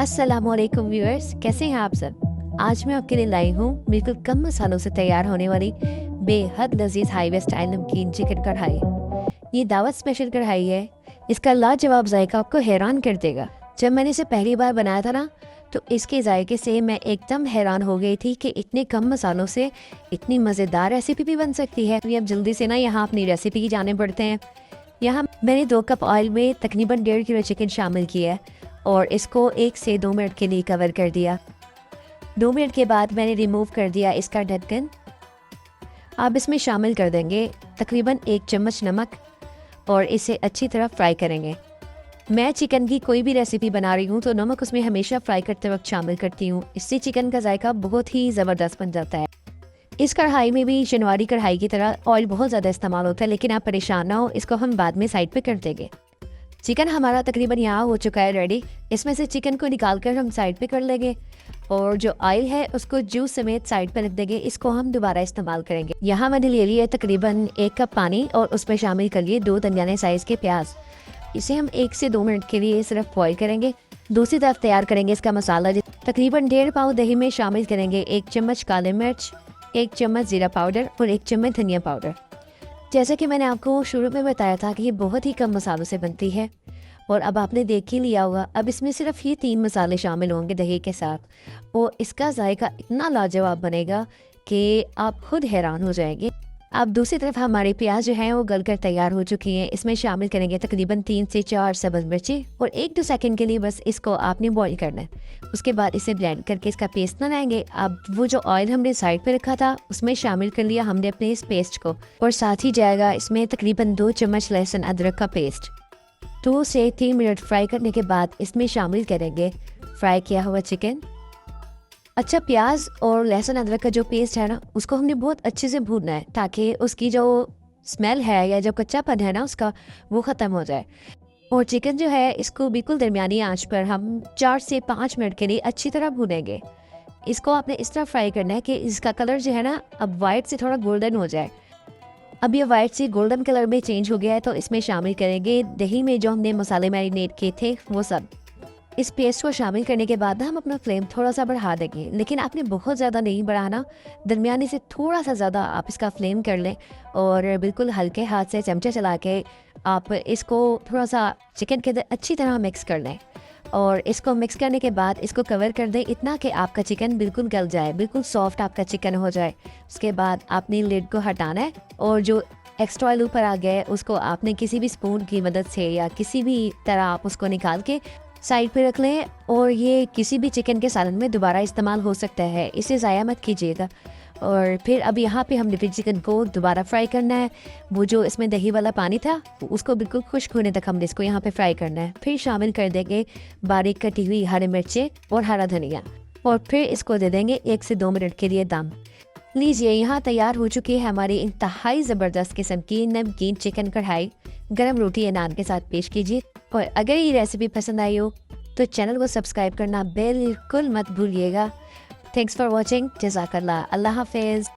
अस्सलामुअलैकुम व्यूअर्स, कैसे हैं आप सब। आज मैं आपके लिए लाई हूँ बिल्कुल कम मसालों से तैयार होने वाली बेहद लजीज हाईवे स्टाइल नमकीन चिकन कढ़ाई। ये दावत स्पेशल कढ़ाई है। इसका लाजवाब जायका आपको हैरान कर देगा। जब मैंने इसे पहली बार बनाया था ना, तो इसके जायके से मैं एकदम हैरान हो गई थी कि इतने कम मसालों से इतनी मज़ेदार रेसिपी भी बन सकती है। अब जल्दी से ना यहाँ अपनी रेसिपी की जाने पड़ते हैं। यहाँ मैंने 2 कप ऑयल में तकरीबन 1.5 किलो चिकन शामिल किया है और इसको 1 से 2 मिनट के लिए कवर कर दिया। 2 मिनट के बाद मैंने रिमूव कर दिया इसका ढक्कन। आप इसमें शामिल कर देंगे तकरीबन 1 चम्मच नमक और इसे अच्छी तरह फ्राई करेंगे। मैं चिकन की कोई भी रेसिपी बना रही हूँ तो नमक उसमें हमेशा फ्राई करते वक्त शामिल करती हूँ। इससे चिकन का जायका बहुत ही ज़बरदस्त बन जाता है। इस कढ़ाई में भी शनवारी कढ़ाई की तरह ऑयल बहुत ज़्यादा इस्तेमाल होता है, लेकिन आप परेशान ना हो, इसको हम बाद में साइड पे कर देंगे। चिकन हमारा तकरीबन यहाँ हो चुका है रेडी। इसमें से चिकन को निकाल कर हम साइड पे कर लेंगे और जो ऑयल है उसको जूस समेत साइड पे रख देंगे। इसको हम दोबारा इस्तेमाल करेंगे। यहाँ मैंने ले लिया है तकरीबन 1 कप पानी और उस पर शामिल कर लिए 2 दरमियाने साइज़ के प्याज। इसे हम 1 से 2 मिनट के लिए सिर्फ बॉयल करेंगे। दूसरी तरफ तैयार करेंगे इसका मसाला। तकरीबन 1.5 पाव दही में शामिल करेंगे 1 चम्मच काली मिर्च, 1 चम्मच ज़ीरा पाउडर और 1 चम्मच धनिया पाउडर। जैसा कि मैंने आपको शुरू में बताया था कि ये बहुत ही कम मसालों से बनती है और अब आपने देख ही लिया होगा। अब इसमें सिर्फ ये 3 मसाले शामिल होंगे दही के साथ और इसका जायका इतना लाजवाब बनेगा कि आप खुद हैरान हो जाएंगे। अब दूसरी तरफ हमारे प्याज जो हैं वो गलकर तैयार हो चुकी हैं। इसमें शामिल करेंगे तकरीबन 3 से 4 सब्ज़ मिर्ची और 1-2 सेकंड के लिए बस इसको आपने बॉईल करना है। उसके बाद इसे ब्लेंड करके इसका पेस्ट बनाएंगे। अब वो जो ऑयल हमने साइड पे रखा था उसमें शामिल कर लिया हमने अपने इस पेस्ट को और साथ ही जाएगा इसमें तकरीबन 2 चम्मच लहसुन अदरक का पेस्ट। 2 से 3 मिनट फ्राई करने के बाद इसमें शामिल करेंगे फ्राई किया हुआ चिकन। अच्छा, प्याज और लहसुन अदरक का जो पेस्ट है ना, उसको हमने बहुत अच्छे से भूनना है ताकि उसकी जो स्मेल है या जो कच्चापन है ना उसका, वो ख़त्म हो जाए। और चिकन जो है इसको बिल्कुल दरमियानी आंच पर हम 4 से 5 मिनट के लिए अच्छी तरह भूनेंगे। इसको आपने इस तरह फ्राई करना है कि इसका कलर जो है ना अब वाइट से थोड़ा गोल्डन हो जाए। अब ये वाइट से गोल्डन कलर में चेंज हो गया है तो इसमें शामिल करेंगे दही में जो हमने मसाले मैरिनेट किए थे वो सब। इस पेस्ट को शामिल करने के बाद ना हम अपना फ्लेम थोड़ा सा बढ़ा देंगे, लेकिन आपने बहुत ज़्यादा नहीं बढ़ाना, दरमियानी से थोड़ा सा ज़्यादा आप इसका फ्लेम कर लें और बिल्कुल हल्के हाथ से चमचा चला के आप इसको थोड़ा सा चिकन के अंदर अच्छी तरह मिक्स कर लें। और इसको मिक्स करने के बाद इसको कवर कर दें इतना कि आपका चिकन बिल्कुल गल जाए, बिल्कुल सॉफ्ट आपका चिकन हो जाए। उसके बाद आपने लिड को हटाना है और जो एक्स्ट्रा ऑयल ऊपर आ गया है उसको आपने किसी भी स्पून की मदद से या किसी भी तरह आप उसको निकाल के साइड पे रख लें और ये किसी भी चिकन के सालन में दोबारा इस्तेमाल हो सकता है। इसे ज़ाया मत कीजिएगा। और फिर अब यहाँ पे हमने फिर चिकन को दोबारा फ्राई करना है। वो जो इसमें दही वाला पानी था उसको बिल्कुल खुश्क होने तक हमने इसको यहाँ पे फ्राई करना है। फिर शामिल कर देंगे बारीक कटी हुई हरी मिर्चें और हरा धनिया और फिर इसको दे देंगे 1 से 2 मिनट के लिए दम। लीजिए, यहाँ तैयार हो चुकी है हमारी इंतहाई ज़बरदस्त किस्म की नमकीन चिकन कढ़ाई। गरम रोटी या नान के साथ पेश कीजिए। और अगर ये रेसिपी पसंद आई हो तो चैनल को सब्सक्राइब करना बिल्कुल मत भूलिएगा। Thanks for watching. जज़ाकल्लाह। अल्लाह हाफिज़।